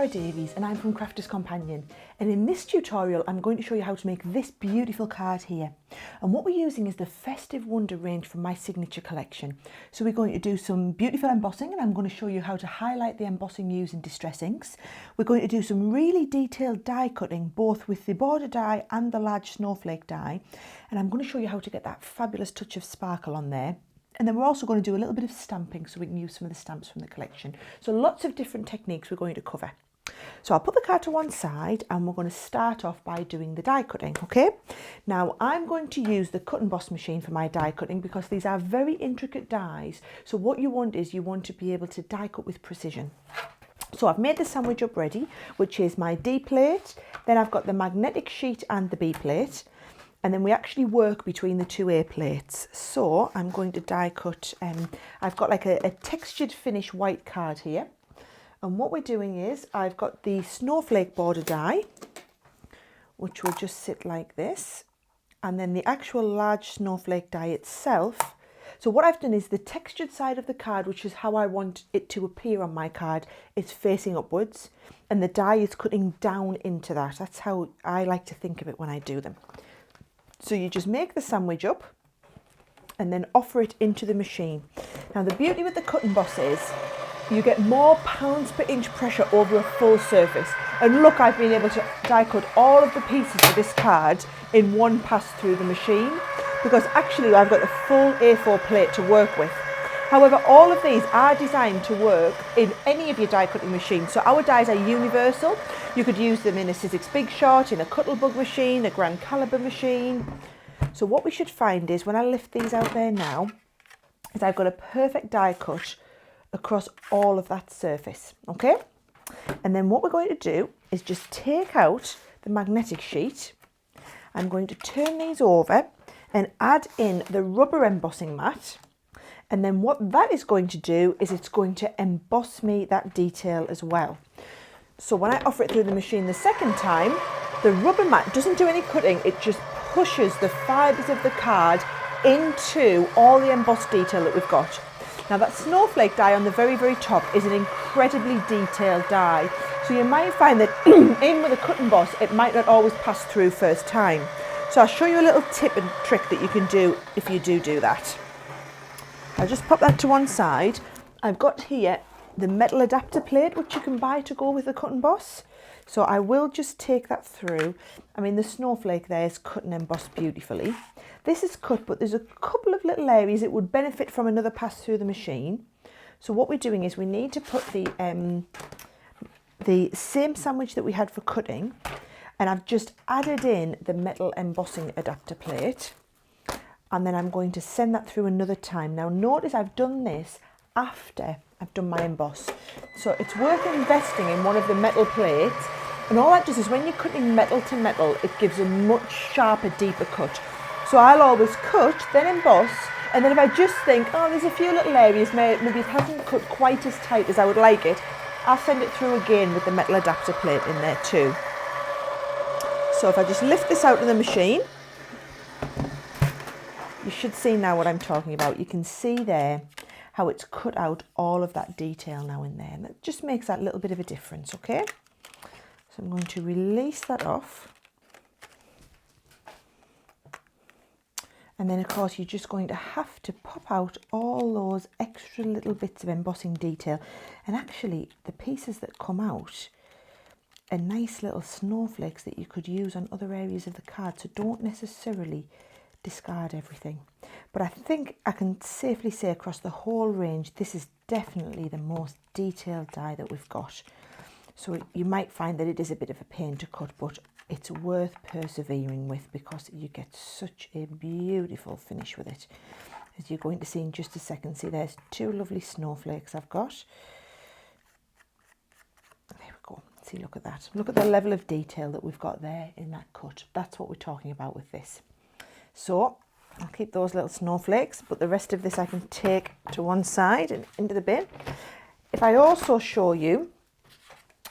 Sara Davies and I'm from Crafters Companion, and in this tutorial I'm going to show you how to make this beautiful card here. And what we're using is the Festive Wonder range from my signature collection. So we're going to do some beautiful embossing, and I'm going to show you how to highlight the embossing using distress inks. We're going to do some really detailed die cutting, both with the border die and the large snowflake die, and I'm going to show you how to get that fabulous touch of sparkle on there. And then we're also going to do a little bit of stamping so we can use some of the stamps from the collection. So lots of different techniques we're going to cover. So I'll put the card to one side and we're going to start off by doing the die cutting, okay? Now I'm going to use the cut and emboss machine for my die cutting because these are very intricate dies. So what you want is you want to be able to die cut with precision. So I've made the sandwich up ready, which is my D plate. Then I've got the magnetic sheet and the B plate. And then we actually work between the two A plates. So I'm going to die cut, I've got like a textured finish white card here. And what we're doing is I've got the snowflake border die, which will just sit like this. And then the actual large snowflake die itself. So what I've done is the textured side of the card, which is how I want it to appear on my card, is facing upwards. And the die is cutting down into that. That's how I like to think of it when I do them. So you just make the sandwich up and then offer it into the machine. Now the beauty with the cut and emboss is you get more pounds per inch pressure over a full surface. And look, I've been able to die cut all of the pieces of this card in one pass through the machine because actually I've got the full A4 plate to work with. However, all of these are designed to work in any of your die cutting machines. So our dies are universal. You could use them in a Sizzix Big Shot, in a Cuttlebug machine, a Grand Caliber machine. So what we should find is when I lift these out there now, is I've got a perfect die cut across all of that surface, okay? And then what we're going to do is just take out the magnetic sheet. I'm going to turn these over and add in the rubber embossing mat. And then what that is going to do is it's going to emboss me that detail as well. So when I offer it through the machine the second time, the rubber mat doesn't do any cutting, it just pushes the fibres of the card into all the embossed detail that we've got. Now that snowflake die on the very, very top is an incredibly detailed die. So you might find that in with a cut and emboss, it might not always pass through first time. So I'll show you a little tip and trick that you can do if you do that. I'll just pop that to one side. I've got here the metal adapter plate, which you can buy to go with the cut and emboss. So I will just take that through. I mean, the snowflake there is cut and embossed beautifully. This is cut, but there's a couple of little areas it would benefit from another pass through the machine. So what we're doing is we need to put the same sandwich that we had for cutting, and I've just added in the metal embossing adapter plate. And then I'm going to send that through another time. Now notice I've done this after I've done my emboss. So it's worth investing in one of the metal plates. And all that does is when you're cutting metal to metal, it gives a much sharper, deeper cut. So I'll always cut, then emboss. And then if I just think, oh, there's a few little areas, maybe it hasn't cut quite as tight as I would like it, I'll send it through again with the metal adapter plate in there too. So if I just lift this out of the machine, you should see now what I'm talking about. You can see there how it's cut out all of that detail now in there. And it just makes that little bit of a difference, okay? So I'm going to release that off. And then, of course, you're just going to have to pop out all those extra little bits of embossing detail. And actually, the pieces that come out are nice little snowflakes that you could use on other areas of the card. So don't necessarily discard everything. But I think I can safely say across the whole range, this is definitely the most detailed die that we've got. So you might find that it is a bit of a pain to cut, but it's worth persevering with because you get such a beautiful finish with it. As you're going to see in just a second, see there's two lovely snowflakes I've got. There we go. See, look at that. Look at the level of detail that we've got there in that cut. That's what we're talking about with this. So I'll keep those little snowflakes, but the rest of this I can take to one side and into the bin. If I also show you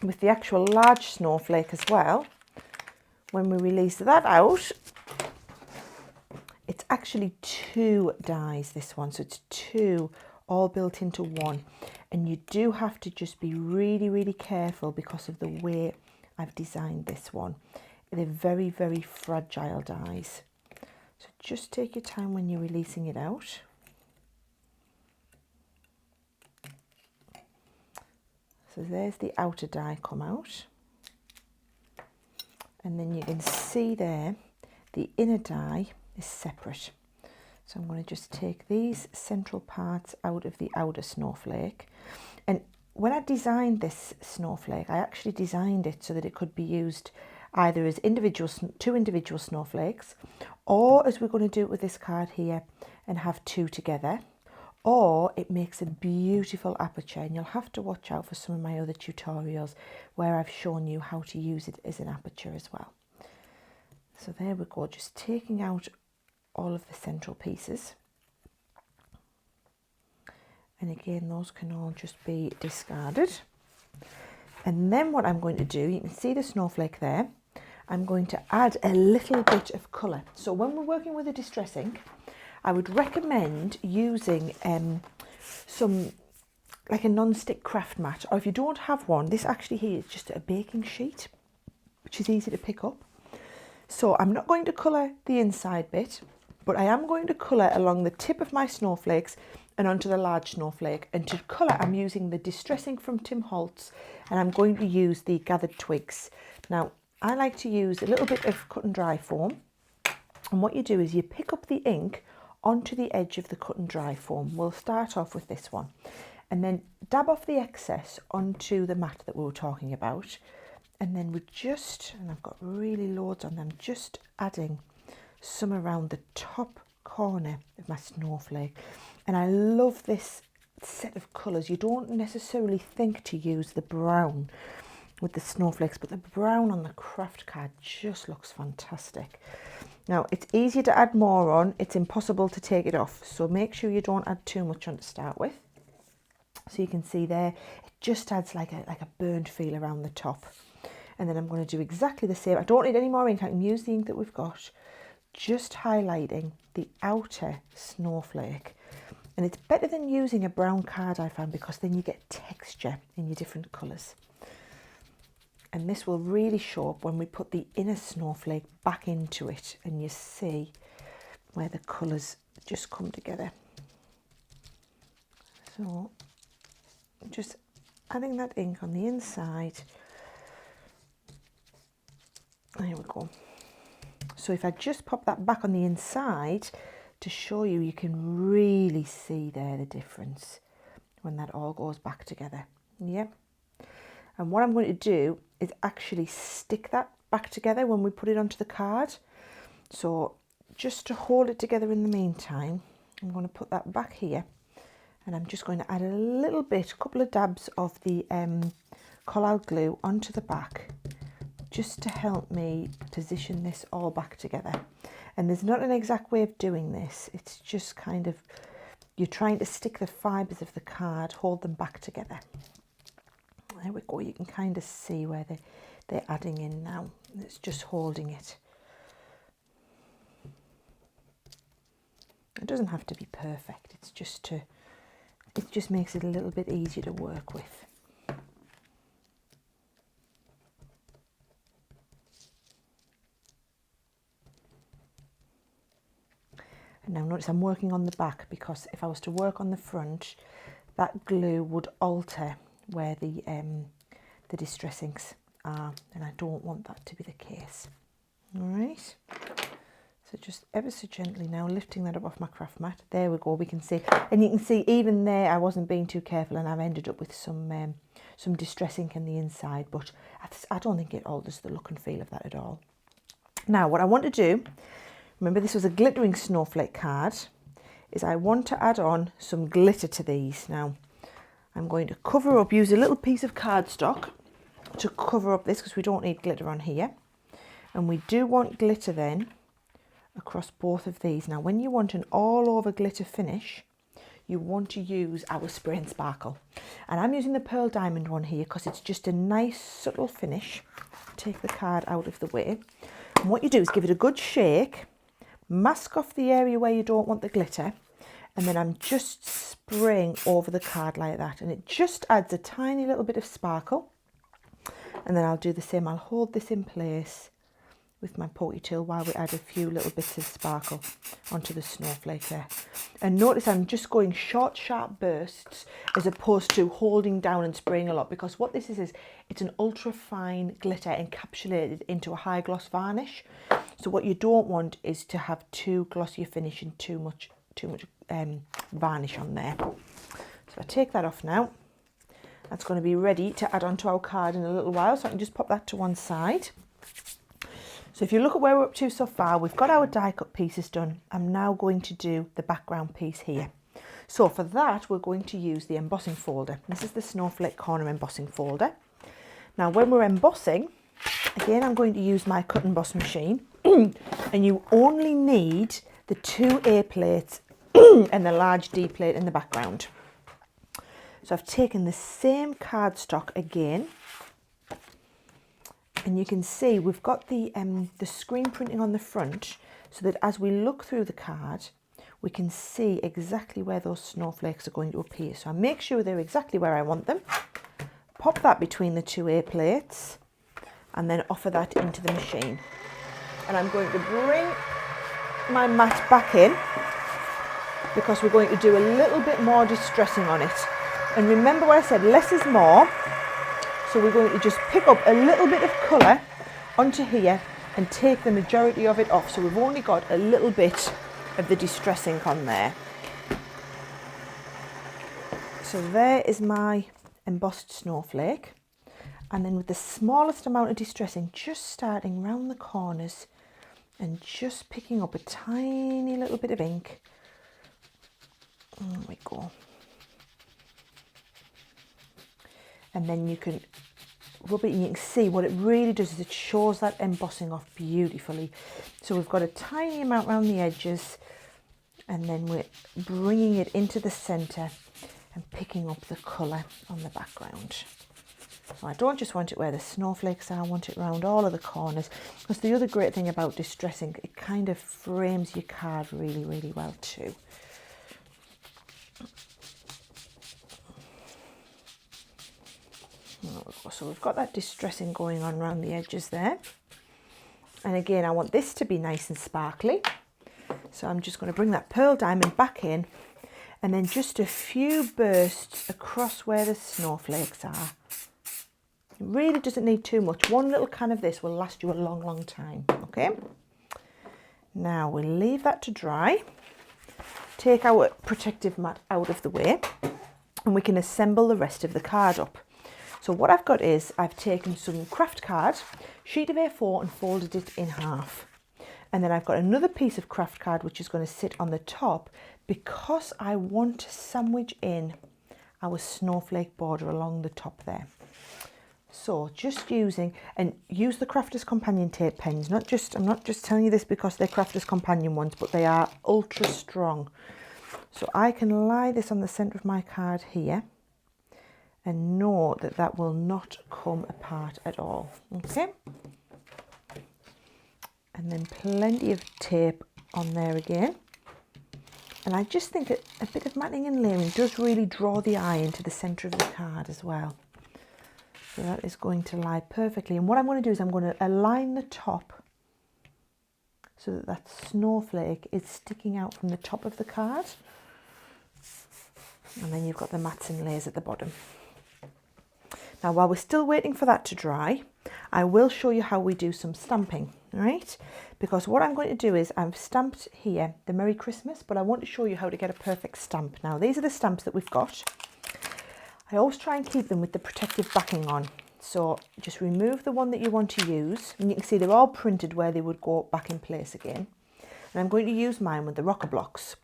with the actual large snowflake as well, when we release that out, it's actually two dies, this one. So it's two all built into one. And you do have to just be really, really careful because of the way I've designed this one. They're very, very fragile dies. So just take your time when you're releasing it out. So there's the outer die come out. And then you can see there, the inner die is separate. So I'm going to just take these central parts out of the outer snowflake. And when I designed this snowflake, I actually designed it so that it could be used either as two individual snowflakes, or as we're going to do it with this card here and have two together, or it makes a beautiful aperture. And you'll have to watch out for some of my other tutorials where I've shown you how to use it as an aperture as well. So there we go, just taking out all of the central pieces. And again, those can all just be discarded. And then what I'm going to do, you can see the snowflake there, I'm going to add a little bit of colour. So when we're working with a distress ink, I would recommend using some, like a non-stick craft mat, or if you don't have one, this actually here is just a baking sheet, which is easy to pick up. So I'm not going to colour the inside bit, but I am going to colour along the tip of my snowflakes and onto the large snowflake. And to colour, I'm using the distress ink from Tim Holtz, and I'm going to use the Gathered Twigs. Now, I like to use a little bit of cut and dry foam. And what you do is you pick up the ink onto the edge of the cut and dry foam. We'll start off with this one. And then dab off the excess onto the mat that we were talking about. And then we just, and I've got really loads on them, just adding some around the top corner of my snowflake. And I love this set of colours. You don't necessarily think to use the brown with the snowflakes, but the brown on the craft card just looks fantastic. Now, it's easier to add more on, it's impossible to take it off, so make sure you don't add too much on to start with. So you can see there, it just adds like a burnt feel around the top. And then I'm going to do exactly the same. I don't need any more ink, I can use the ink that we've got, just highlighting the outer snowflake. And it's better than using a brown card, I found, because then you get texture in your different colours. And this will really show up when we put the inner snowflake back into it, and you see where the colours just come together. So just adding that ink on the inside. There we go. So if I just pop that back on the inside to show you, you can really see there the difference when that all goes back together. Yep. And what I'm going to do is actually stick that back together when we put it onto the card. So just to hold it together in the meantime, I'm going to put that back here, and I'm just going to add a little bit, a couple of dabs of the collard glue onto the back, just to help me position this all back together. And there's not an exact way of doing this, it's just kind of, you're trying to stick the fibres of the card, hold them back together. There we go, you can kind of see where they're adding in now. It's just holding it. It doesn't have to be perfect, it's just to, it just makes it a little bit easier to work with. And now notice I'm working on the back, because if I was to work on the front, that glue would alter where the distress inks are, and I don't want that to be the case. All right, so just ever so gently now lifting that up off my craft mat. There we go, we can see, and you can see even there I wasn't being too careful, and I've ended up with some distress ink in the inside, but I don't think it alters the look and feel of that at all. Now what I want to do, remember this was a glittering snowflake card, is I want to add on some glitter to these. Now I'm going to cover up, use a little piece of cardstock to cover up this, because we don't need glitter on here. And we do want glitter then across both of these. Now when you want an all over glitter finish, you want to use our Spray and Sparkle. And I'm using the Pearl Diamond one here because it's just a nice subtle finish. Take the card out of the way. And what you do is give it a good shake, mask off the area where you don't want the glitter, and then I'm just spraying over the card like that, and it just adds a tiny little bit of sparkle. And then I'll do the same. I'll hold this in place with my pokey tool while we add a few little bits of sparkle onto the snowflake there. And notice I'm just going short, sharp bursts as opposed to holding down and spraying a lot, because what this is it's an ultra fine glitter encapsulated into a high gloss varnish. So what you don't want is to have too glossy a finish and too much varnish on there. So I take that off now. That's going to be ready to add onto our card in a little while, so I can just pop that to one side. So if you look at where we're up to so far, we've got our die cut pieces done. I'm now going to do the background piece here. So for that, we're going to use the embossing folder. This is the Snowflake corner embossing folder. Now when we're embossing, again, I'm going to use my cut and emboss machine, and you only need the 2 A plates and the large D plate in the background. So I've taken the same cardstock again, and you can see we've got the screen printing on the front, so that as we look through the card, we can see exactly where those snowflakes are going to appear. So I make sure they're exactly where I want them, pop that between the 2 A plates, and then offer that into the machine. And I'm going to bring my mat back in, because we're going to do a little bit more distressing on it. And remember what I said, less is more. So we're going to just pick up a little bit of colour onto here and take the majority of it off. So we've only got a little bit of the distress ink on there. So there is my embossed snowflake. And then with the smallest amount of distress ink, just starting round the corners and just picking up a tiny little bit of ink. There we go. And then you can rub it and you can see what it really does is it shows that embossing off beautifully. So we've got a tiny amount around the edges, and then we're bringing it into the centre and picking up the colour on the background. So I don't just want it where the snowflakes are, I want it around all of the corners, because the other great thing about distressing, it kind of frames your card really, really well too. So we've got that distressing going on around the edges there. And again, I want this to be nice and sparkly. So I'm just going to bring that pearl diamond back in, and then just a few bursts across where the snowflakes are. It really doesn't need too much. One little can of this will last you a long, long time. Okay. Now we'll leave that to dry. Take our protective mat out of the way, and we can assemble the rest of the card up. So what I've got is I've taken some craft card, sheet of A4, and folded it in half. And then I've got another piece of craft card which is going to sit on the top, because I want to sandwich in our snowflake border along the top there. So just use the Crafter's Companion tape pens. I'm not just telling you this because they're Crafter's Companion ones, but they are ultra strong. So I can lie this on the centre of my card here, and know that that will not come apart at all. Okay. And then plenty of tape on there again. And I just think a bit of matting and layering does really draw the eye into the centre of the card as well. So that is going to lie perfectly. And what I'm going to do is I'm going to align the top so that that snowflake is sticking out from the top of the card. And then you've got the mats and layers at the bottom. Now, while we're still waiting for that to dry, I will show you how we do some stamping, right? Because what I'm going to do is I've stamped here the Merry Christmas, but I want to show you how to get a perfect stamp. Now, these are the stamps that we've got. I always try and keep them with the protective backing on. So just remove the one that you want to use, and you can see they're all printed where they would go back in place again. And I'm going to use mine with the rocker blocks.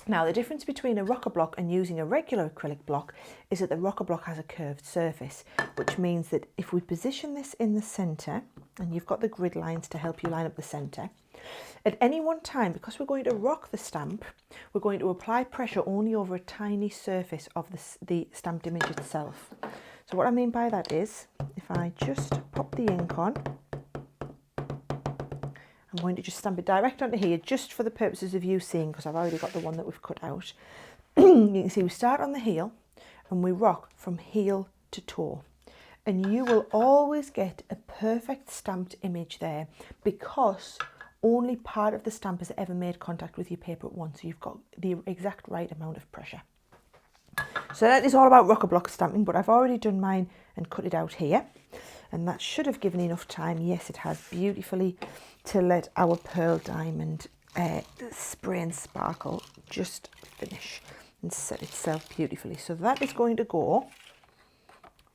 Now, the difference between a rocker block and using a regular acrylic block is that the rocker block has a curved surface, which means that if we position this in the centre, and you've got the grid lines to help you line up the centre, at any one time, because we're going to rock the stamp, we're going to apply pressure only over a tiny surface of the stamped image itself. So what I mean by that is, if I just pop the ink on, I'm going to just stamp it direct onto here just for the purposes of you seeing, because I've already got the one that we've cut out. You can see we start on the heel and we rock from heel to toe. And you will always get a perfect stamped image there because only part of the stamp has ever made contact with your paper at once. So you've got the exact right amount of pressure. So that is all about rocker block stamping, but I've already done mine and cut it out here. And that should have given enough time, yes it has, beautifully, to let our pearl diamond spray and sparkle just finish and set itself beautifully. So that is going to go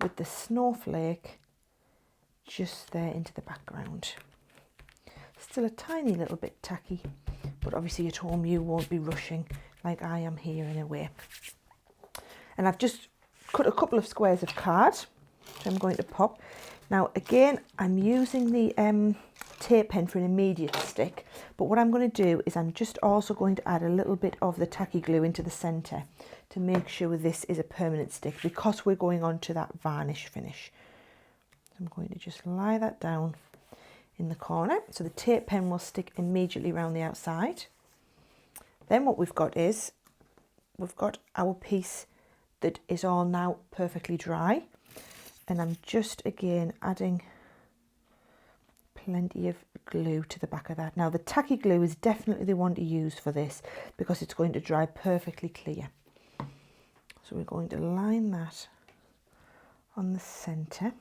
with the snowflake just there into the background. Still a tiny little bit tacky, but obviously at home you won't be rushing like I am here in a way. And I've just cut a couple of squares of card, which I'm going to pop. Now again, I'm using the tape pen for an immediate stick, but what I'm going to do is I'm just also going to add a little bit of the tacky glue into the centre to make sure this is a permanent stick because we're going on to that varnish finish. I'm going to just lie that down in the corner so the tape pen will stick immediately around the outside. Then what we've got is we've got our piece that is all now perfectly dry, and I'm just again adding plenty of glue to the back of that. Now the tacky glue is definitely the one to use for this because it's going to dry perfectly clear. So we're going to line that on the centre.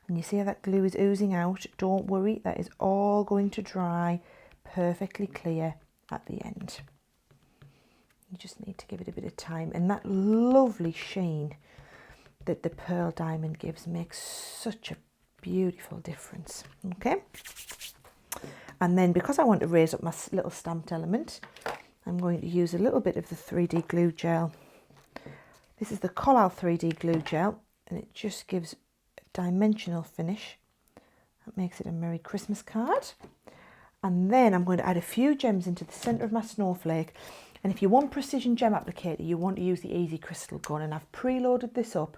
And you see how that glue is oozing out? Don't worry, that is all going to dry perfectly clear at the end. You just need to give it a bit of time, and that lovely sheen that the pearl diamond gives makes such a beautiful difference. Okay, and then because I want to raise up my little stamped element, I'm going to use a little bit of the 3D glue gel. This is the Collal 3D glue gel, and it just gives a dimensional finish. That makes it a Merry Christmas card. And then I'm going to add a few gems into the centre of my snowflake. And if you want precision gem applicator, you want to use the Easy Crystal gun. And I've preloaded this up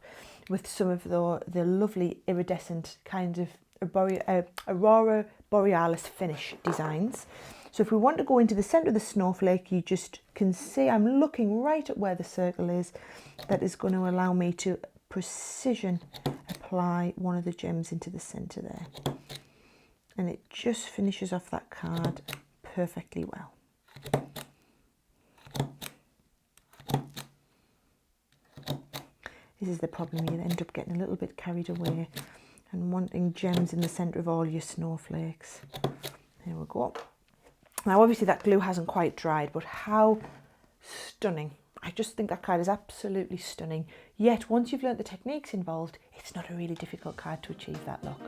with some of the lovely iridescent kind of Aurora Borealis finish designs. So if we want to go into the centre of the snowflake, you just can see I'm looking right at where the circle is. That is going to allow me to precision apply one of the gems into the centre there. And it just finishes off that card perfectly well. This is the problem, you end up getting a little bit carried away and wanting gems in the centre of all your snowflakes. There we go. Now obviously that glue hasn't quite dried, but how stunning. I just think that card is absolutely stunning. Yet once you've learnt the techniques involved, it's not a really difficult card to achieve that look.